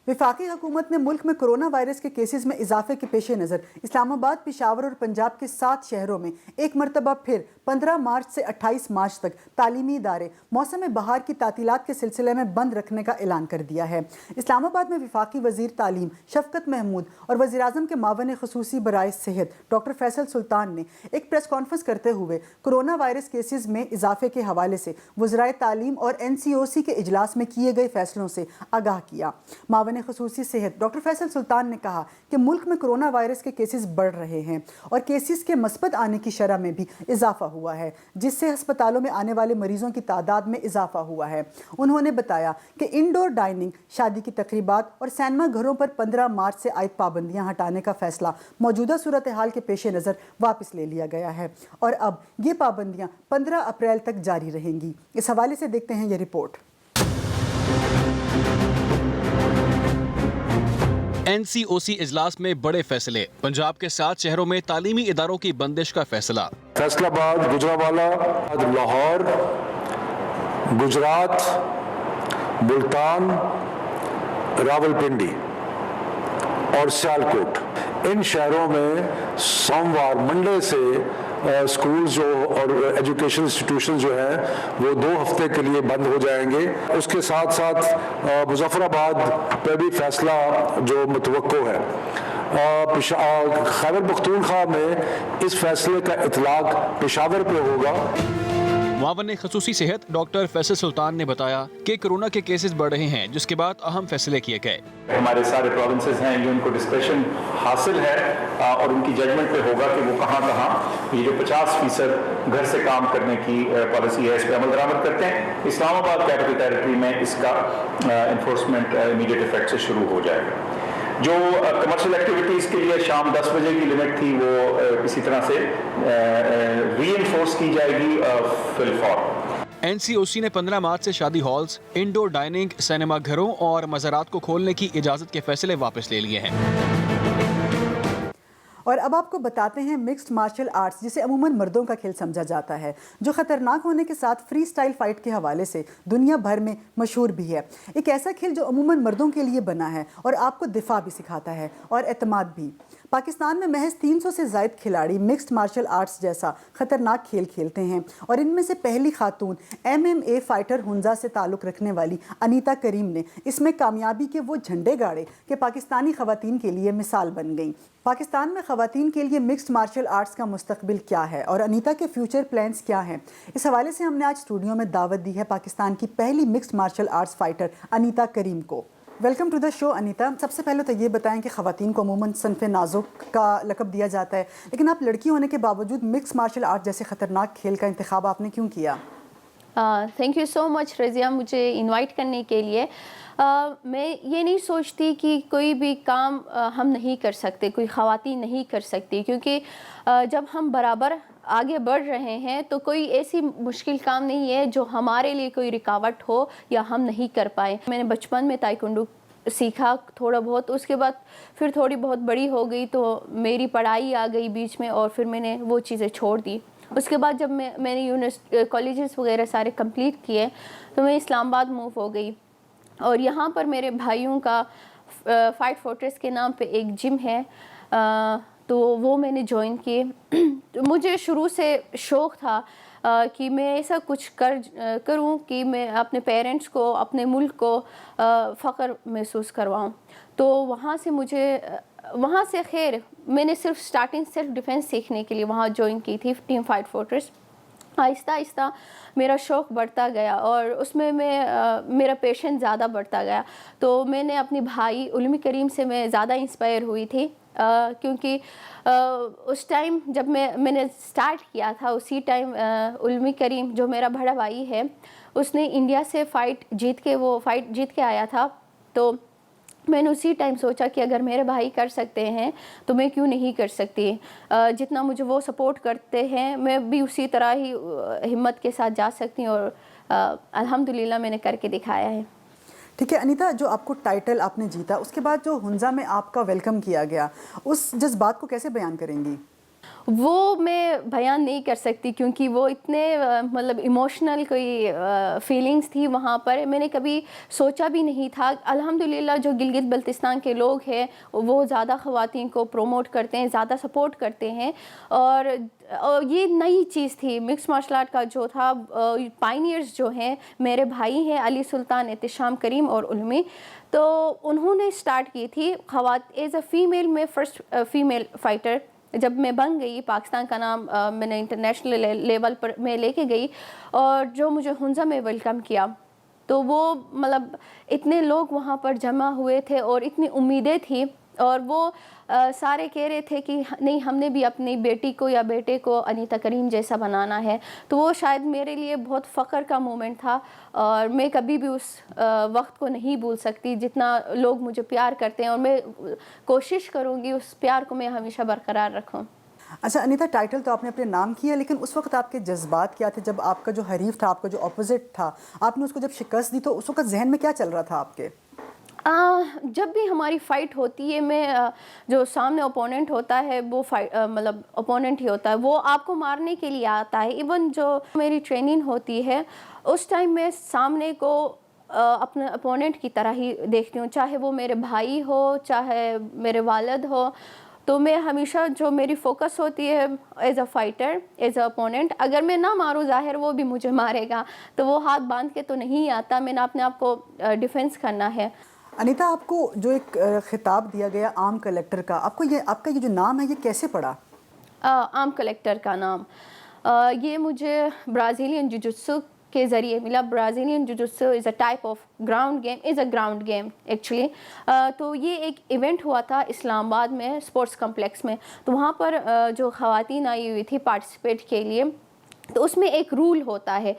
वफाकी हुकूमत ने मुल्क में कोरोना वायरस के केसेस में इजाफे के पेश नज़र इस्लामाबाद, पेशावर और पंजाब के 7 शहरों में एक मरतबा फिर 15 मार्च से 28 मार्च तक तालीमी इदारे मौसम बहार की तातीलात के सिलसिले में बंद रखने का ऐलान कर दिया है। इस्लामाबाद में वफाकी वज़ीर तालीम शफकत महमूद और वज़ीर-ए-आज़म के मावन ख़ुसूसी बराए सेहत डॉक्टर फैसल सुल्तान ने एक प्रेस कॉन्फ्रेंस करते हुए कोरोना वायरस केसेस में इजाफे के हवाले से वज़राए तालीम और NCOC के इजलास में किए गए फैसलों से आगाह किया। मावन ख़ुसूसी सेहत डॉक्टर फैसल सुल्तान ने कहा कि मुल्क में कोरोना वायरस के केसेस बढ़ रहे हैं और केसेस के मस्बत आने की शरह में भी इजाफा हुआ है, जिससे अस्पतालों में आने वाले मरीजों की तादाद में इजाफा हुआ है। उन्होंने बताया कि इंडोर डाइनिंग, शादी की तकरीबात और सिनेमा घरों पर 15 मार्च से आयद पाबंदियां हटाने का फैसला मौजूदा सूरत हाल के पेश नज़र वापस ले लिया गया है और अब ये पाबंदियां 15 अप्रैल तक जारी रहेंगी। इस हवाले से देखते हैं ये रिपोर्ट। NCOC इजलास में बड़े फैसले, पंजाब के 7 शहरों में तालीमी इदारों की बंदिश का फैसला। फैसलाबाद, गुजरांवाला, लाहौर, गुजरात, मुल्तान, रावलपिंडी और सियालकोट, इन शहरों में सोमवार मंडे से स्कूल जो और एजुकेशन इंस्टीट्यूशन जो है वो 2 हफ्ते के लिए बंद हो जाएंगे। उसके साथ साथ मुजफ्फराबाद पे भी फैसला जो मुतवक्को है। खैबर पख्तूनख्वा में इस फैसले का इतलाक पेशावर पे होगा। मुआवन ख़ुसूसी सेहत डॉक्टर फैसल सुल्तान ने बताया कि कोरोना के केसेस बढ़ रहे हैं, जिसके बाद अहम फैसले किए गए। हमारे सारे प्रोविंसेस हैं ये उनको डिस्क्रेशन हासिल है और उनकी जजमेंट पे होगा कि वो कहाँ ये जो 50% घर से काम करने की पॉलिसी है इस पर अमल दरामद करते हैं। इस्लामाबाद कैपिटल टेरिटरी में इसका इन्फोर्समेंट इमीडिएट इफेक्ट से शुरू हो जाएगा। जो कमर्शियल एक्टिविटीज़ के लिए शाम 10 बजे की लिमिट थी वो इसी तरह से रीइंफोर्स की जाएगी फिलफॉर। NCOC ने 15 मार्च से शादी हॉल्स, इंडोर डाइनिंग, सिनेमा घरों और मज़ारात को खोलने की इजाज़त के फैसले वापस ले लिए हैं। اور اب آپ کو بتاتے ہیں مکسڈ مارشل آرٹس، جسے عموماً مردوں کا کھیل سمجھا جاتا ہے، جو خطرناک ہونے کے ساتھ فری سٹائل فائٹ کے حوالے سے دنیا بھر میں مشہور بھی ہے۔ ایک ایسا کھیل جو عموماً مردوں کے لیے بنا ہے اور آپ کو دفاع بھی سکھاتا ہے اور اعتماد بھی۔ پاکستان میں محض 300 سے زائد کھلاڑی مکسڈ مارشل آرٹس جیسا خطرناک کھیل کھیلتے ہیں، اور ان میں سے پہلی خاتون MMA فائٹر ہنزا سے تعلق رکھنے والی انیتا کریم نے اس میں کامیابی کے وہ جھنڈے گاڑے کہ پاکستانی خواتین کے لیے مثال بن گئیں۔ پاکستان میں خواتین کے لیے مکسڈ مارشل آرٹس کا مستقبل کیا ہے اور انیتا کے فیوچر پلانز کیا ہیں، اس حوالے سے ہم نے آج اسٹوڈیو میں دعوت دی ہے پاکستان کی پہلی mixed martial arts fighter Anita Karim کو۔ Welcome to the show Anita. سب سے پہلے تو یہ بتائیں کہ خواتین کو عموماً صنف نازک کا لقب دیا جاتا ہے، لیکن آپ لڑکی ہونے کے باوجود مکس مارشل آرٹ جیسے خطرناک کھیل کا انتخاب آپ نے کیوں کیا؟ تھینک یو سو مچ رضیہ مجھے انوائٹ کرنے کے لیے۔ میں یہ نہیں سوچتی کہ کوئی بھی کام ہم نہیں کر سکتے، کوئی خواتین نہیں کر سکتی، کیونکہ جب ہم برابر آگے بڑھ رہے ہیں تو کوئی ایسی مشکل کام نہیں ہے جو ہمارے لیے کوئی رکاوٹ ہو یا ہم نہیں کر پائے۔ میں نے بچپن میں تائیکوانڈو سیکھا تھوڑا بہت، اس کے بعد پھر تھوڑی بہت بڑی ہو گئی تو میری پڑھائی آ گئی بیچ میں اور پھر میں نے وہ چیزیں چھوڑ دی۔ اس کے بعد جب میں نے کالجز وغیرہ سارے کمپلیٹ کیے تو میں اسلام آباد موو ہو گئی، اور یہاں پر میرے بھائیوں کا فائٹ فورٹریس کے نام پہ ایک جم ہے، تو وہ میں نے جوائن کیے۔ مجھے شروع سے شوق تھا کہ میں ایسا کچھ کروں کہ میں اپنے پیرنٹس کو، اپنے ملک کو فخر محسوس کرواؤں۔ تو وہاں سے خیر میں نے صرف سٹارٹنگ سیلف ڈیفینس سیکھنے کے لیے وہاں جوائن کی تھی ٹیم فائٹ فورٹریس۔ آہستہ آہستہ میرا شوق بڑھتا گیا اور اس میں میرا پیشن زیادہ بڑھتا گیا، تو میں نے اپنی بھائی علمی کریم سے میں زیادہ انسپائر ہوئی تھی، کیونکہ اس ٹائم جب میں نے سٹارٹ کیا تھا اسی ٹائم علمی کریم جو میرا بڑا بھائی ہے اس نے انڈیا سے فائٹ جیت کے آیا تھا، تو میں نے اسی ٹائم سوچا کہ اگر میرے بھائی کر سکتے ہیں تو میں کیوں نہیں کر سکتی۔ جتنا مجھے وہ سپورٹ کرتے ہیں میں بھی اسی طرح ہی ہمت کے ساتھ جا سکتی ہوں، اور الحمدللہ میں نے کر کے دکھایا ہے۔ ٹھیک ہے انیتا، جو آپ کو ٹائٹل آپ نے جیتا، اس کے بعد جو ہنزا میں آپ کا ویلکم کیا گیا، اس جذبات کو کیسے بیان کریں گی؟ وہ میں بیان نہیں کر سکتی کیونکہ وہ اتنے مطلب ایموشنل کوئی فیلنگز تھی وہاں پر، میں نے کبھی سوچا بھی نہیں تھا۔ الحمدللہ جو گلگت بلتستان کے لوگ ہیں وہ زیادہ خواتین کو پروموٹ کرتے ہیں، زیادہ سپورٹ کرتے ہیں، اور یہ نئی چیز تھی مکس مارشل آرٹ کا جو تھا۔ پائنیئرز جو ہیں میرے بھائی ہیں علی سلطان، احتشام کریم اور علمی، تو انہوں نے سٹارٹ کی تھی ایز اے فیمیل، میں فرسٹ فیمیل فائٹر جب میں بن گئی، پاکستان کا نام میں نے انٹرنیشنل لیول پر میں لے کے گئی، اور جو مجھے ہنزا میں ویلکم کیا تو وہ مطلب اتنے لوگ وہاں پر جمع ہوئے تھے اور اتنی امیدیں تھیں، اور وہ سارے کہہ رہے تھے کہ نہیں ہم نے بھی اپنی بیٹی کو یا بیٹے کو انیتا کریم جیسا بنانا ہے، تو وہ شاید میرے لیے بہت فخر کا مومنٹ تھا، اور میں کبھی بھی اس وقت کو نہیں بھول سکتی جتنا لوگ مجھے پیار کرتے ہیں، اور میں کوشش کروں گی اس پیار کو میں ہمیشہ برقرار رکھوں۔ اچھا انیتا، ٹائٹل تو آپ نے اپنے نام کیا، لیکن اس وقت آپ کے جذبات کیا تھے جب آپ کا جو حریف تھا، آپ کا جو اپوزٹ تھا، آپ نے اس کو جب شکست دی تو اس وقت ذہن میں کیا چل رہا تھا آپ کے؟ جب بھی ہماری فائٹ ہوتی ہے، میں جو سامنے اپوننٹ ہوتا ہے وہ مطلب اپوننٹ ہی ہوتا ہے، وہ آپ کو مارنے کے لیے آتا ہے۔ ایون جو میری ٹریننگ ہوتی ہے اس ٹائم میں سامنے کو اپنے اپوننٹ کی طرح ہی دیکھتی ہوں، چاہے وہ میرے بھائی ہو چاہے میرے والد ہو، تو میں ہمیشہ جو میری فوکس ہوتی ہے as a fighter, as a opponent, اگر میں نہ ماروں ظاہر وہ بھی مجھے مارے گا، تو وہ ہاتھ باندھ کے تو نہیں آتا، میں نے اپنے آپ کو ڈیفینس کرنا ہے۔ انیتا، آپ کو جو ایک خطاب دیا گیا عام کلیکٹر کا، آپ کا یہ جو نام ہے یہ کیسے پڑا؟ عام کلیکٹر کا نام یہ مجھے برازیلین جوجوتسو کے ذریعے ملا۔ Brazilian jujutsu is a type of ground game actually. تو یہ ایک ایونٹ ہوا تھا اسلام آباد میں اسپورٹس کمپلیکس میں، تو وہاں پر جو خواتین آئی ہوئی تھی پارٹیسپیٹ کے لیے، تو اس میں ایک رول ہوتا ہے،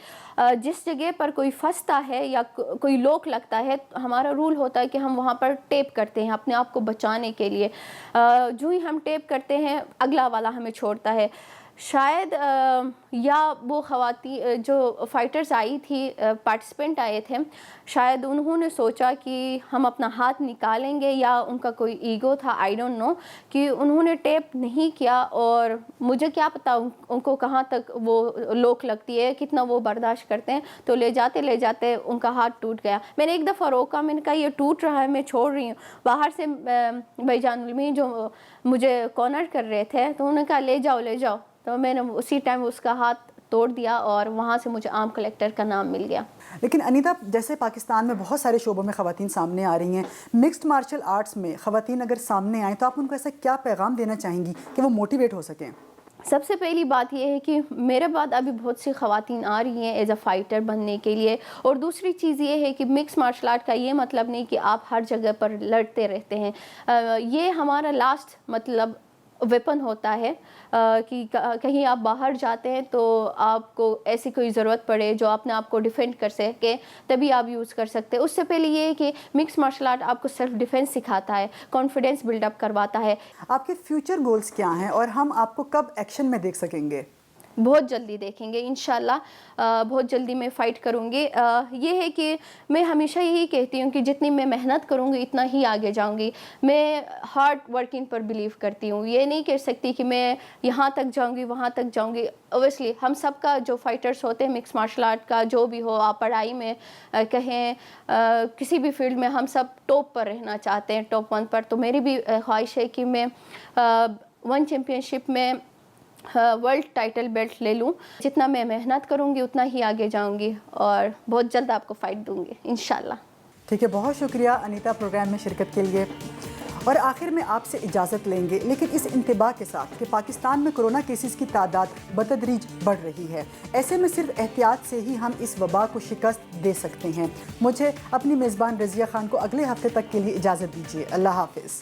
جس جگہ پر کوئی پھنستا ہے یا کوئی لوک لگتا ہے، ہمارا رول ہوتا ہے کہ ہم وہاں پر ٹیپ کرتے ہیں اپنے آپ کو بچانے کے لیے۔ جو ہی ہم ٹیپ کرتے ہیں اگلا والا ہمیں چھوڑتا ہے۔ شاید یا وہ خواتین جو فائٹرز آئی تھی، پارٹیسپینٹ آئے تھے، شاید انہوں نے سوچا کہ ہم اپنا ہاتھ نکالیں گے، یا ان کا کوئی ایگو تھا، آئی ڈونٹ نو، کہ انہوں نے ٹیپ نہیں کیا، اور مجھے کیا پتا ان کو کہاں تک وہ لوک لگتی ہے، کتنا وہ برداشت کرتے ہیں، تو لے جاتے ان کا ہاتھ ٹوٹ گیا۔ میں نے ایک دفعہ روکا، میں نے کہا یہ ٹوٹ رہا ہے، میں چھوڑ رہی ہوں۔ باہر سے بھائی جان علمی جو مجھے کارنر کر رہے تھے، تو انہوں نے کہا لے جاؤ، تو میں نے اسی ٹائم اس کا ہاتھ توڑ دیا، اور وہاں سے مجھے آرم کلیکٹر کا نام مل گیا۔ لیکن انیتا، جیسے پاکستان میں بہت سارے شعبوں میں خواتین سامنے آ رہی ہیں، مکسڈ مارشل آرٹس میں خواتین اگر سامنے آئیں تو آپ ان کو ایسا کیا پیغام دینا چاہیں گی کہ وہ موٹیویٹ ہو سکیں؟ سب سے پہلی بات یہ ہے کہ میرے بعد ابھی بہت سی خواتین آ رہی ہیں ایز اے فائٹر بننے کے لیے، اور دوسری چیز یہ ہے کہ مکس مارشل آرٹ کا یہ مطلب نہیں کہ آپ ہر جگہ پر لڑتے رہتے ہیں، یہ ہمارا لاسٹ مطلب ویپن ہوتا ہے کہ کہیں آپ باہر جاتے ہیں تو آپ کو ایسی کوئی ضرورت پڑے جو اپنے آپ کو ڈیفینڈ کر سکے، تبھی آپ یوز کر سکتے ہیں۔ اس سے پہلے یہ ہے کہ مکس مارشل آرٹ آپ کو سیلف ڈیفینس سکھاتا ہے، کانفیڈینس بلڈ اپ کرواتا ہے۔ آپ کے فیوچر گولز کیا ہیں، اور ہم آپ کو کب ایکشن میں دیکھ سکیں گے؟ بہت جلدی دیکھیں گے انشاءاللہ، بہت جلدی میں فائٹ کروں گی۔ یہ ہے کہ میں ہمیشہ یہی کہتی ہوں کہ جتنی میں محنت کروں گی اتنا ہی آگے جاؤں گی۔ میں ہارڈ ورکنگ پر بلیو کرتی ہوں، یہ نہیں کہہ سکتی کہ میں یہاں تک جاؤں گی وہاں تک جاؤں گی۔ اوبیسلی ہم سب کا جو فائٹرز ہوتے ہیں مکس مارشل آرٹ کا جو بھی ہو، آپ پڑھائی میں کہیں کسی بھی فیلڈ میں، ہم سب ٹاپ پر رہنا چاہتے ہیں، ٹاپ 1 پر۔ تو میری بھی خواہش ہے کہ میں 1 چیمپئن شپ میں ورلڈ ٹائٹل بیلٹ لے لوں۔ جتنا میں محنت کروں گی اتنا ہی آگے جاؤں گی، اور بہت جلد آپ کو فائٹ دوں گی انشاءاللہ۔ ٹھیک ہے، بہت شکریہ انیتا پروگرام میں شرکت کے لیے۔ اور آخر میں آپ سے اجازت لیں گے، لیکن اس انتباہ کے ساتھ کہ پاکستان میں کرونا کیسز کی تعداد بتدریج بڑھ رہی ہے، ایسے میں صرف احتیاط سے ہی ہم اس وبا کو شکست دے سکتے ہیں۔ مجھے اپنی میزبان رضیہ خان کو اگلے ہفتے تک کے لیے اجازت دیجیے۔ اللہ حافظ۔